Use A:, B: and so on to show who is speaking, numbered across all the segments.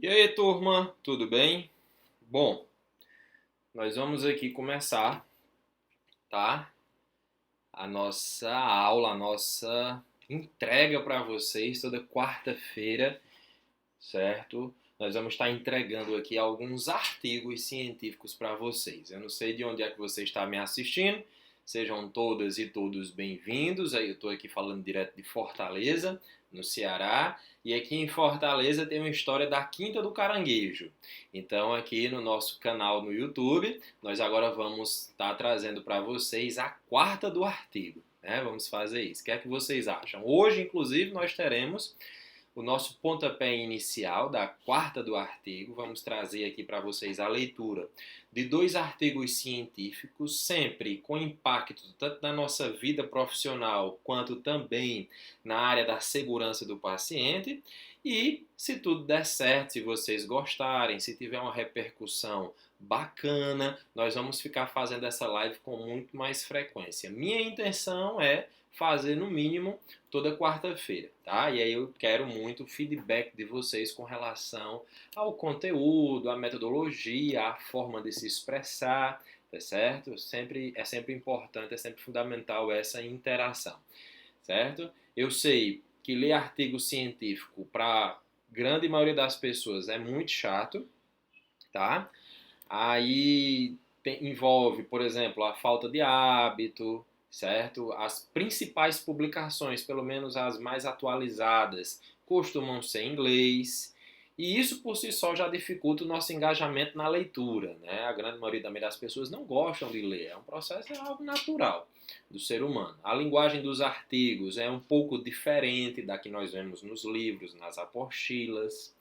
A: E aí, turma, tudo bem? Bom, nós vamos aqui começar, tá? A nossa aula, a nossa entrega para vocês toda quarta-feira, certo? Nós vamos estar entregando aqui alguns artigos científicos para vocês. Eu não sei de onde é que você está me assistindo. Sejam todas e todos bem-vindos. Eu estou aqui falando direto de Fortaleza, no Ceará. E aqui em Fortaleza tem uma história da Quinta do Caranguejo. Então, aqui no nosso canal no YouTube, nós agora vamos estar trazendo para vocês a quarta do artigo. Né? Vamos fazer isso. O que é que vocês acham? Hoje, inclusive, nós teremos o nosso pontapé inicial da quarta do artigo. Vamos trazer aqui para vocês a leitura de dois artigos científicos, sempre com impacto tanto na nossa vida profissional quanto também na área da segurança do paciente. E se tudo der certo, se vocês gostarem, se tiver uma repercussão bacana, nós vamos ficar fazendo essa live com muito mais frequência. Minha intenção é fazer no mínimo toda quarta-feira, tá? E aí eu quero muito feedback de vocês com relação ao conteúdo, à metodologia, à forma de se expressar, tá certo? É sempre importante, é sempre fundamental essa interação, certo? Eu sei que ler artigo científico para a grande maioria das pessoas é muito chato, tá? Aí envolve, por exemplo, a falta de hábito, certo? As principais publicações, pelo menos as mais atualizadas, costumam ser em inglês. E isso por si só já dificulta o nosso engajamento na leitura, né? A grande maioria das pessoas não gostam de ler, é um processo, é algo natural do ser humano. A linguagem dos artigos é um pouco diferente da que nós vemos nos livros, nas apostilas.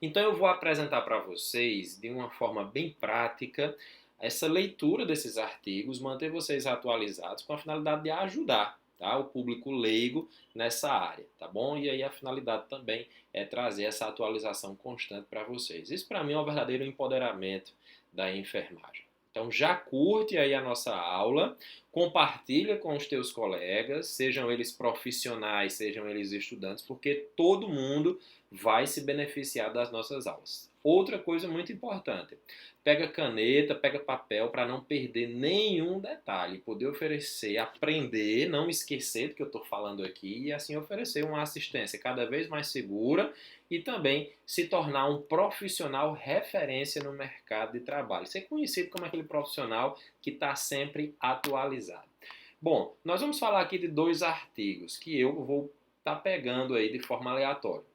A: Então eu vou apresentar para vocês, de uma forma bem prática, essa leitura desses artigos, manter vocês atualizados com a finalidade de ajudar, tá, o público leigo nessa área, tá bom? E aí a finalidade também é trazer essa atualização constante para vocês. Isso para mim é um verdadeiro empoderamento da enfermagem. Então já curte aí a nossa aula, compartilha com os teus colegas, sejam eles profissionais, sejam eles estudantes, porque todo mundo vai se beneficiar das nossas aulas. Outra coisa muito importante, pega caneta, pega papel para não perder nenhum detalhe, poder oferecer, aprender, não esquecer do que eu estou falando aqui e assim oferecer uma assistência cada vez mais segura e também se tornar um profissional referência no mercado de trabalho. Ser conhecido como aquele profissional que está sempre atualizado. Bom, nós vamos falar aqui de dois artigos que eu vou estar pegando aí de forma aleatória.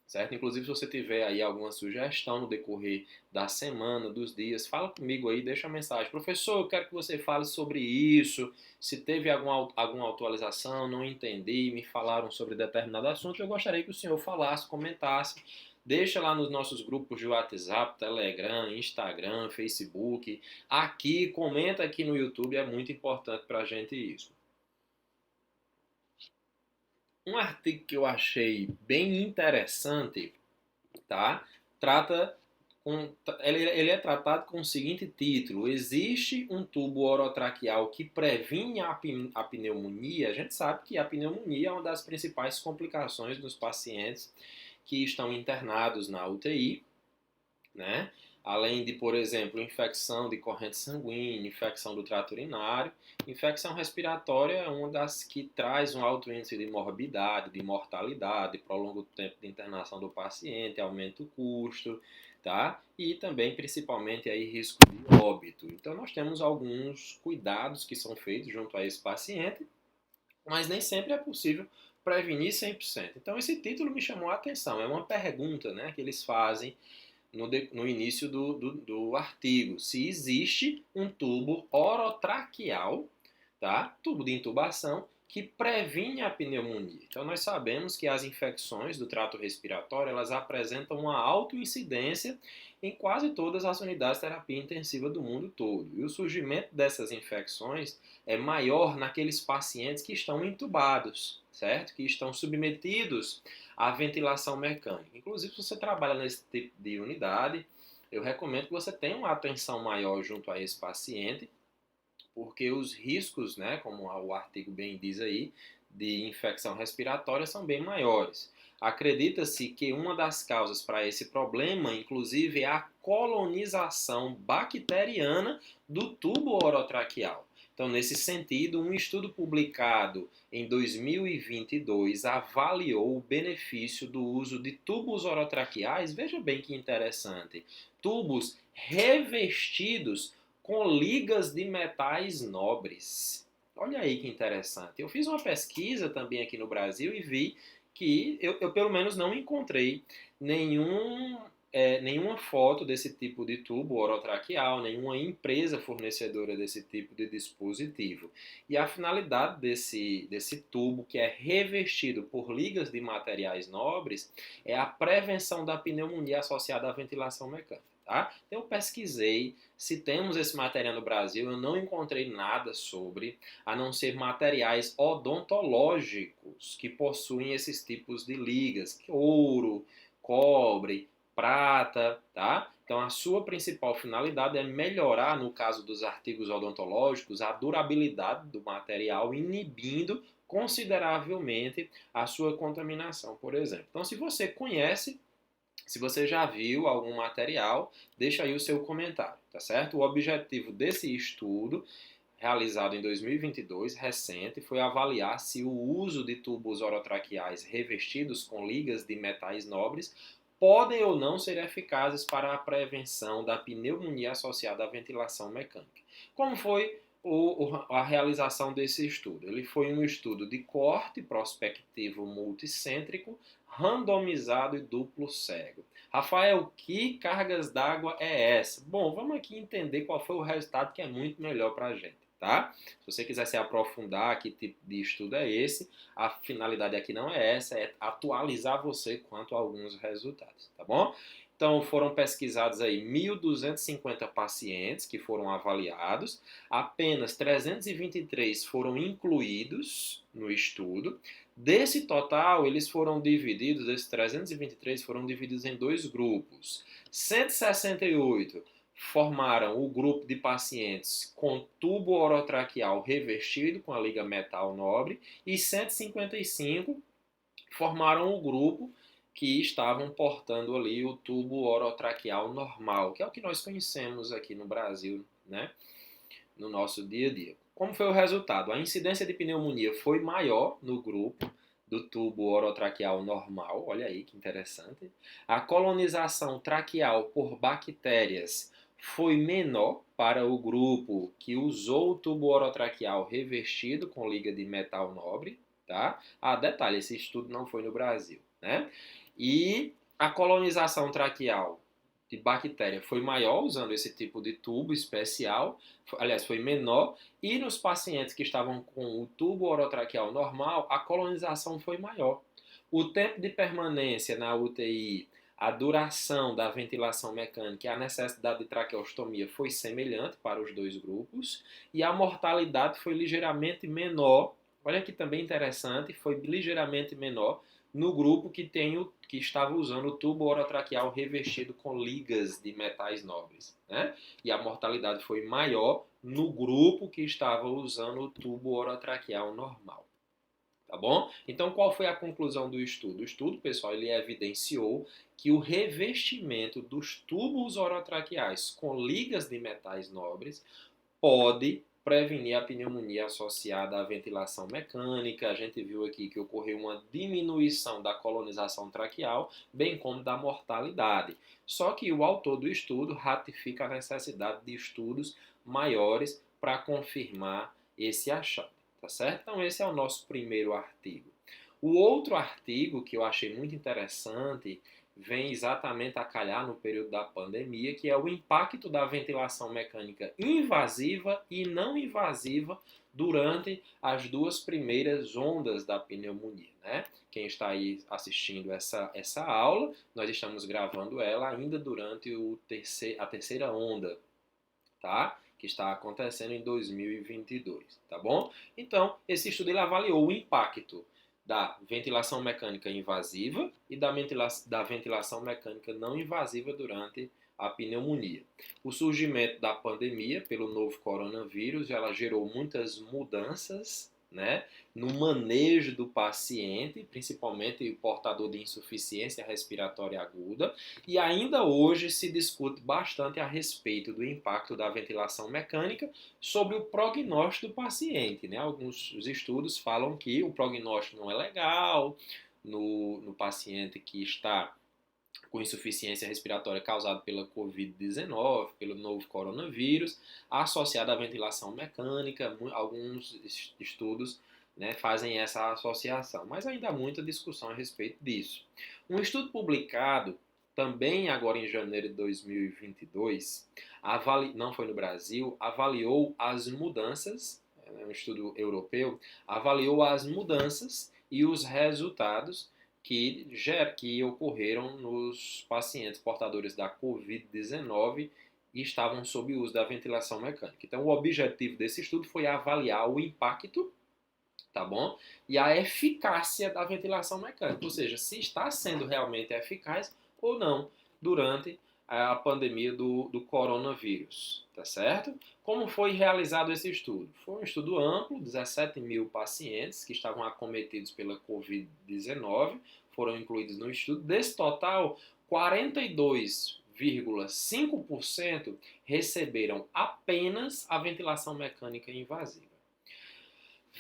A: Certo? Inclusive, se você tiver aí alguma sugestão no decorrer da semana, dos dias, fala comigo aí, deixa uma mensagem. Professor, eu quero que você fale sobre isso. Se teve alguma atualização, não entendi, me falaram sobre determinado assunto, eu gostaria que o senhor falasse, comentasse. Deixa lá nos nossos grupos de WhatsApp, Telegram, Instagram, Facebook. Aqui, comenta aqui no YouTube, é muito importante para a gente isso. Um artigo que eu achei bem interessante, tá? Trata ele é tratado com o seguinte título: existe um tubo orotraqueal que previne a pneumonia? A gente sabe que a pneumonia é uma das principais complicações dos pacientes que estão internados na UTI, né? Além de, por exemplo, infecção de corrente sanguínea, infecção do trato urinário, infecção respiratória é uma das que traz um alto índice de morbidade, de mortalidade, prolonga o tempo de internação do paciente, aumenta o custo, tá? E também, principalmente, aí, risco de óbito. Então, nós temos alguns cuidados que são feitos junto a esse paciente, mas nem sempre é possível prevenir 100%. Então, esse título me chamou a atenção. É uma pergunta, né, que eles fazem no início do artigo, se existe um tubo orotraqueal, tá? Tubo de intubação, que previne a pneumonia. Então, nós sabemos que as infecções do trato respiratório, elas apresentam uma alta incidência em quase todas as unidades de terapia intensiva do mundo todo. E o surgimento dessas infecções é maior naqueles pacientes que estão intubados, certo? Que estão submetidos à ventilação mecânica. Inclusive, se você trabalha nesse tipo de unidade, eu recomendo que você tenha uma atenção maior junto a esse paciente, porque os riscos, né, como o artigo bem diz aí, de infecção respiratória são bem maiores. Acredita-se que uma das causas para esse problema, inclusive, é a colonização bacteriana do tubo orotraqueal. Então, nesse sentido, um estudo publicado em 2022 avaliou o benefício do uso de tubos orotraqueais, veja bem que interessante, tubos revestidos com ligas de metais nobres. Olha aí que interessante. Eu fiz uma pesquisa também aqui no Brasil e vi que eu pelo menos não encontrei nenhuma foto desse tipo de tubo orotraqueal, nenhuma empresa fornecedora desse tipo de dispositivo. E a finalidade desse tubo, que é revestido por ligas de materiais nobres, é a prevenção da pneumonia associada à ventilação mecânica. Tá? Então eu pesquisei se temos esse material no Brasil, eu não encontrei nada sobre, a não ser materiais odontológicos que possuem esses tipos de ligas, ouro, cobre, prata, tá? Então a sua principal finalidade é melhorar, no caso dos artigos odontológicos, a durabilidade do material, inibindo consideravelmente a sua contaminação, por exemplo. Então se você conhece, se você já viu algum material, deixa aí o seu comentário, tá certo? O objetivo desse estudo, realizado em 2022, recente, foi avaliar se o uso de tubos orotraqueais revestidos com ligas de metais nobres podem ou não ser eficazes para a prevenção da pneumonia associada à ventilação mecânica. Como foi a realização desse estudo? Ele foi um estudo de corte prospectivo multicêntrico, randomizado e duplo cego. Rafael, que cargas d'água é essa? Bom, vamos aqui entender qual foi o resultado, que é muito melhor para a gente, tá? Se você quiser se aprofundar, que tipo de estudo é esse, a finalidade aqui não é essa, é atualizar você quanto a alguns resultados, tá bom? Então foram pesquisados aí 1.250 pacientes que foram avaliados, apenas 323 foram incluídos no estudo. Desse total, eles foram divididos, esses 323 foram divididos em dois grupos. 168 formaram o grupo de pacientes com tubo orotraqueal revestido com a liga metal nobre e 155 formaram o grupo que estavam portando ali o tubo orotraqueal normal, que é o que nós conhecemos aqui no Brasil, né, no nosso dia a dia. Como foi o resultado? A incidência de pneumonia foi maior no grupo do tubo orotraqueal normal, olha aí que interessante. A colonização traqueal por bactérias foi menor para o grupo que usou o tubo orotraqueal revestido com liga de metal nobre, tá? Ah, detalhe, esse estudo não foi no Brasil, né? E a colonização traqueal de bactéria foi maior usando esse tipo de tubo especial, aliás, foi menor, e nos pacientes que estavam com o tubo orotraqueal normal, a colonização foi maior. O tempo de permanência na UTI, a duração da ventilação mecânica e a necessidade de traqueostomia foi semelhante para os dois grupos, e a mortalidade foi ligeiramente menor. Olha que também interessante, foi ligeiramente menor no grupo que estava usando o tubo orotraqueal revestido com ligas de metais nobres, né? E a mortalidade foi maior no grupo que estava usando o tubo orotraqueal normal. Tá bom? Então, qual foi a conclusão do estudo? O estudo, pessoal, ele evidenciou que o revestimento dos tubos orotraqueais com ligas de metais nobres pode prevenir a pneumonia associada à ventilação mecânica. A gente viu aqui que ocorreu uma diminuição da colonização traqueal, bem como da mortalidade. Só que o autor do estudo ratifica a necessidade de estudos maiores para confirmar esse achado, tá certo? Então esse é o nosso primeiro artigo. O outro artigo que eu achei muito interessante vem exatamente a calhar no período da pandemia, que é o impacto da ventilação mecânica invasiva e não invasiva durante as duas primeiras ondas da pneumonia, né? Quem está aí assistindo essa aula, nós estamos gravando ela ainda durante a terceira onda, tá? Que está acontecendo em 2022, tá bom? Então, esse estudo ele avaliou o impacto da ventilação mecânica invasiva e da ventilação mecânica não invasiva durante a pneumonia. O surgimento da pandemia pelo novo coronavírus, ela gerou muitas mudanças, né, no manejo do paciente, principalmente o portador de insuficiência respiratória aguda, e ainda hoje se discute bastante a respeito do impacto da ventilação mecânica sobre o prognóstico do paciente, né? Alguns estudos falam que o prognóstico não é legal no paciente que está com insuficiência respiratória causada pela Covid-19, pelo novo coronavírus, associada à ventilação mecânica. Alguns estudos, né, fazem essa associação, mas ainda há muita discussão a respeito disso. Um estudo publicado também agora em janeiro de 2022, não foi no Brasil, avaliou as mudanças, um estudo europeu, avaliou as mudanças e os resultados que ocorreram nos pacientes portadores da Covid-19 e estavam sob o uso da ventilação mecânica. Então, o objetivo desse estudo foi avaliar o impacto, tá bom? E a eficácia da ventilação mecânica, ou seja, se está sendo realmente eficaz ou não durante a pandemia do coronavírus, tá certo? Como foi realizado esse estudo? Foi um estudo amplo, 17 mil pacientes que estavam acometidos pela Covid-19 foram incluídos no estudo. Desse total, 42,5% receberam apenas a ventilação mecânica invasiva.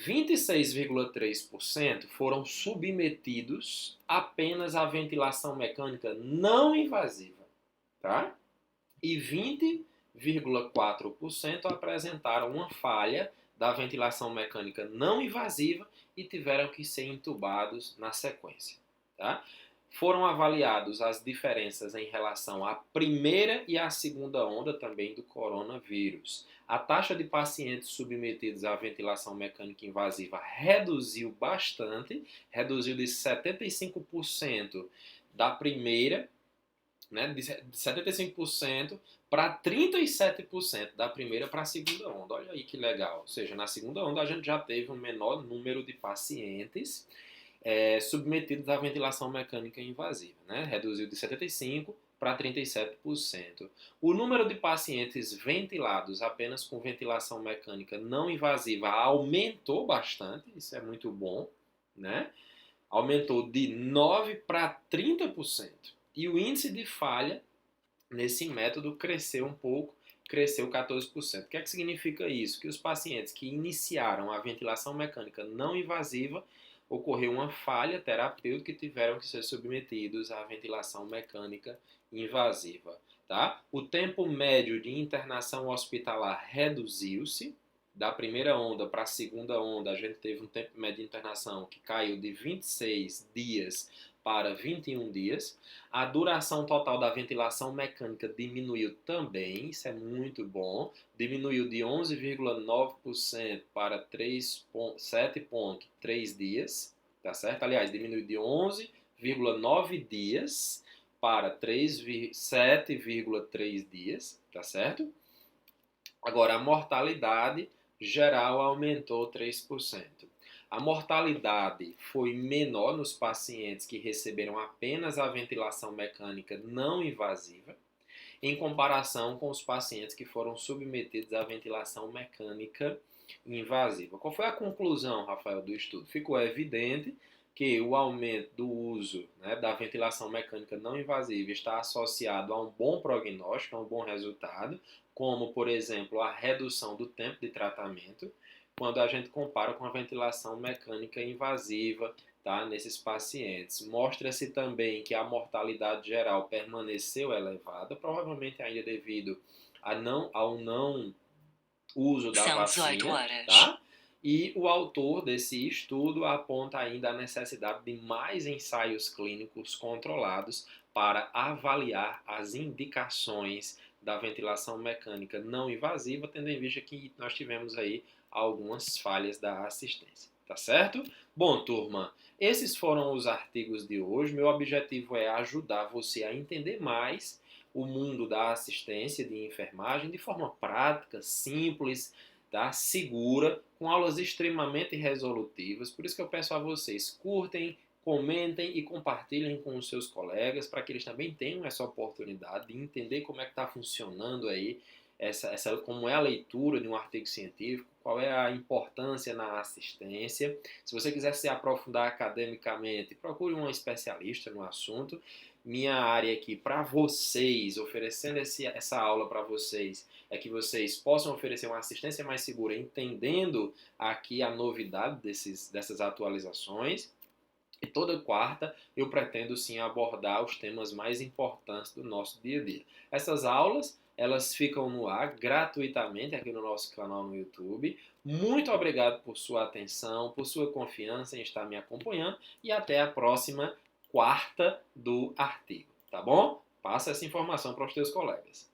A: 26,3% foram submetidos apenas à ventilação mecânica não invasiva, tá? E 20,4% apresentaram uma falha da ventilação mecânica não invasiva e tiveram que ser intubados na sequência, tá? Foram avaliados as diferenças em relação à primeira e à segunda onda também do coronavírus. A taxa de pacientes submetidos à ventilação mecânica invasiva reduziu bastante, reduziu de 75% da primeira, né, de 75% para 37% da primeira para a segunda onda. Olha aí que legal. Ou seja, na segunda onda a gente já teve um menor número de pacientes submetidos à ventilação mecânica invasiva, né? Reduziu de 75% para 37%. O número de pacientes ventilados apenas com ventilação mecânica não invasiva aumentou bastante, isso é muito bom, né? Aumentou de 9% para 30%. E o índice de falha nesse método cresceu um pouco, cresceu 14%. O que é que significa isso? Que os pacientes que iniciaram a ventilação mecânica não invasiva ocorreu uma falha terapêutica e tiveram que ser submetidos à ventilação mecânica invasiva. Tá? O tempo médio de internação hospitalar reduziu-se. Da primeira onda para a segunda onda, a gente teve um tempo médio de internação que caiu de 26 dias para 21 dias. A duração total da ventilação mecânica diminuiu também, isso é muito bom. Diminuiu de 11,9% para 7,3 dias, tá certo? Aliás, diminuiu de 11,9 dias para 7,3 dias, tá certo? Agora, a mortalidade geral aumentou 3%. A mortalidade foi menor nos pacientes que receberam apenas a ventilação mecânica não invasiva, em comparação com os pacientes que foram submetidos à ventilação mecânica invasiva. Qual foi a conclusão, Rafael, do estudo? Ficou evidente que o aumento do uso, né, da ventilação mecânica não invasiva está associado a um bom prognóstico, a um bom resultado, como, por exemplo, a redução do tempo de tratamento, quando a gente compara com a ventilação mecânica invasiva, tá, nesses pacientes. Mostra-se também que a mortalidade geral permaneceu elevada, provavelmente ainda devido ao não uso da vacina, tá? E o autor desse estudo aponta ainda a necessidade de mais ensaios clínicos controlados para avaliar as indicações da ventilação mecânica não invasiva, tendo em vista que nós tivemos aí algumas falhas da assistência, tá certo? Bom, turma, esses foram os artigos de hoje. Meu objetivo é ajudar você a entender mais o mundo da assistência de enfermagem de forma prática, simples, tá? Segura, com aulas extremamente resolutivas. Por isso que eu peço a vocês, curtem,
B: comentem e compartilhem com os seus colegas para que eles também tenham essa oportunidade de entender como é que está funcionando aí, como é a leitura de um artigo científico, qual é a importância na assistência. Se você quiser se aprofundar academicamente, procure um especialista no assunto. Minha área aqui para vocês, oferecendo essa aula para vocês, é que vocês possam oferecer uma assistência mais segura, entendendo aqui a novidade dessas atualizações. E toda quarta eu pretendo sim abordar os temas mais importantes do nosso dia a dia. Essas aulas, elas ficam no ar gratuitamente aqui no nosso canal no YouTube. Muito obrigado por sua atenção, por sua confiança em estar me acompanhando e até a próxima quarta do artigo, tá bom? Passa essa informação para os teus colegas.